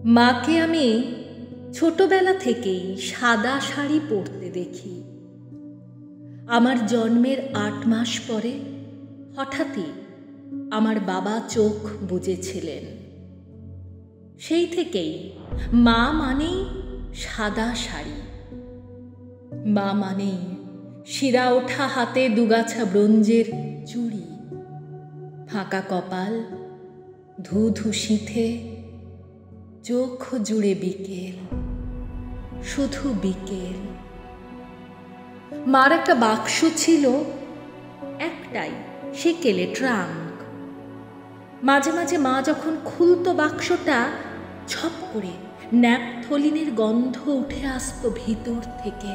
মাকে আমি ছোটবেলা থেকেই সাদা শাড়ি পরতে দেখি। আমার জন্মের ৮ মাস পরে হঠাৎই আমার বাবা চোখ বুজেছিলেন। সেই থেকেই মা মানেই সাদা শাড়ি, মা মানেই শিরা ওঠা হাতে দুগাছা ব্রোঞ্জের চুড়ি, ফাঁকা কপাল, ধু ধু সিঁথে, চোখ জুড়ে বিকেল, শুধু বিকেল। মার একটা বাক্স ছিল, একটাই সেকেলে ট্রাঙ্ক। মাঝে মাঝে মা যখন খুলতো বাক্সটা, ছপ করে ন্যাপথলিনের গন্ধ উঠে আসতো ভিতর থেকে।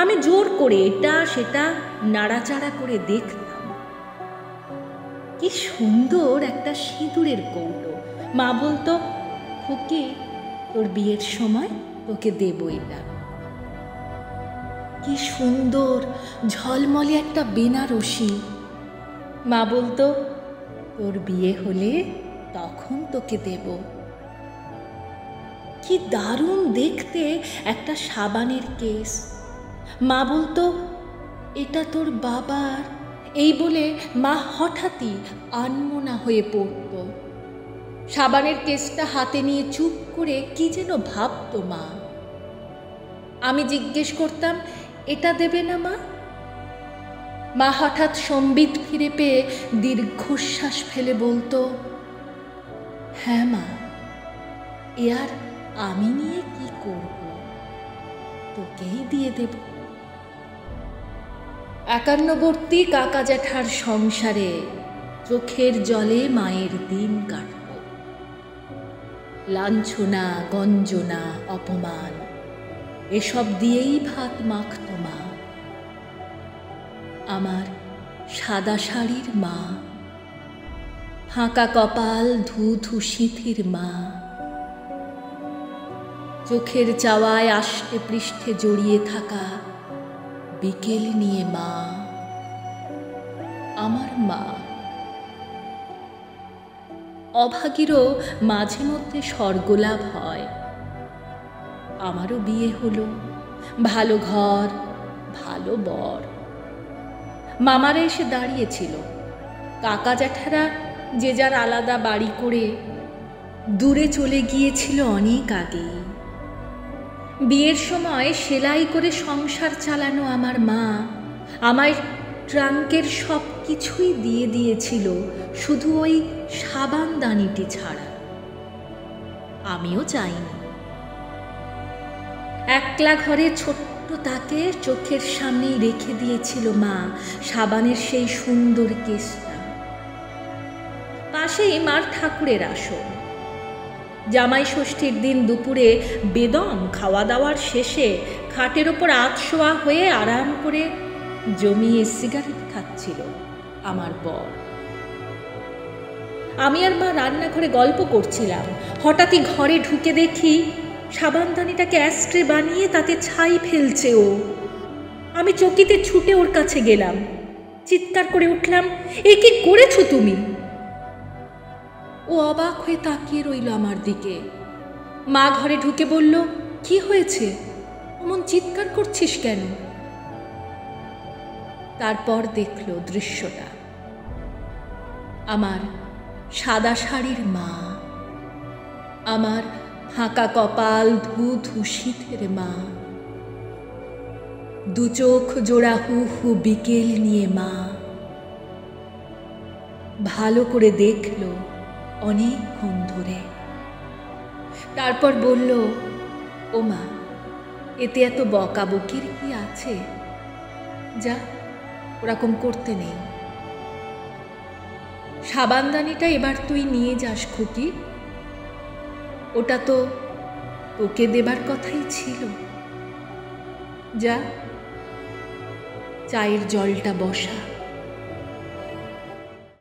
আমি জোর করে এটা সেটা নাড়াচাড়া করে দেখতাম। কি সুন্দর একটা সিঁদুরের কৌটো। মা বলতো, খুকি তোর বিয়ের সময় তোকে দেব এটা। কি সুন্দর ঝলমলে একটা বেনারসি। মা বলতো, তোর বিয়ে হলে তখন তোকে দেব। কি দারুণ দেখতে একটা সাবানের কেস। মা বলতো, এটা তোর বাবার। এই বলে মা হঠাৎই আনমনা হয়ে পড়ত। সাবানের কেসটা হাতে নিয়ে চুপ করে কি যেন ভাবতো মা। আমি জিজ্ঞেস করতাম, এটা দেবে না মা? মা হঠাৎ সম্বিত ফিরে পেয়ে দীর্ঘশ্বাস ফেলে বলতো, হ্যাঁ মা, এ আর আমি নিয়ে কি করব, তোকেই দিয়ে দেব। 51বর্তী কাকা জ্যাঠার সংসারে চোখের জলে মায়ের দিন কাটত। লাঞ্ছনা, গঞ্জনা, অপমান এসব দিয়েই ভাত মাখত মা। আমার সাদা শাড়ির মা, ফাঁকা কপাল, ধু ধু সিঁথির মা, চোখের চাওয়ায় আষ্টে পৃষ্ঠে জড়িয়ে থাকা বিকেল নিয়ে মা, আমার মা। অভাগীরও মাঝে মধ্যে স্বর্গলাভ হয়। আমারও বিয়ে হলো, ভালো ঘর, ভালো বর। মামারা এসে দাঁড়িয়েছিল। কাকা জ্যাঠারা যে যার আলাদা বাড়ি করে দূরে চলে গিয়েছিল অনেক আগেই। বিয়ের সময় সেলাই করে সংসার চালানো আমার মা আমায় ট্রাঙ্কের সব কিছুই দিয়ে দিয়েছিল, শুধু ওই সাবানদানিটি ছাড়া। আমিও চাইনি। একলা ঘরে ছোট্ট তাকে চোখের সামনেই রেখে দিয়েছিল মা সাবানের সেই সুন্দর কেসটা। পাশেই মার ঠাকুরের আসন। জামাই ষষ্ঠীর দিন দুপুরে বেদম খাওয়া দাওয়ার শেষে খাটের ওপর আধশোয়া হয়ে আরাম করে জমিয়ে সিগারেট খাচ্ছিল আমার বর। আমি আর মা রান্নাঘরে গল্প করছিলাম। হঠাৎই ঘরে ঢুকে দেখি সাবানদানিটাকে অ্যাস্ট্রে বানিয়ে তাতে ছাই ফেলছে ও। আমি চকিতে ছুটে ওর কাছে গেলাম, চিৎকার করে উঠলাম, এ কি করেছো তুমি? ও অবাক হয়ে তাকিয়ে রইল আমার দিকে। মা ঘরে ঢুকে বলল, কি হয়েছে, অমন চিৎকার করছিস কেন? তারপর দেখল দৃশ্যটা। আমার সাদা শাড়ির মা, আমার ফাঁকা কপাল, ধু ধু সিঁথির মা, দু চোখ জোড়া হু হু বিকেল নিয়ে মা। ভালো করে দেখল অনেকক্ষণ ধরে। তারপর বলল, ও মা, এতে এত বকাবকির কি আছে? যা, ওরকম করতে নেই। সাবানদানিটা এবার তুই নিয়ে যাস খুকি, ওটা তো তোকে দেবার কথাই ছিল। যা, চায়ের জলটা বসা।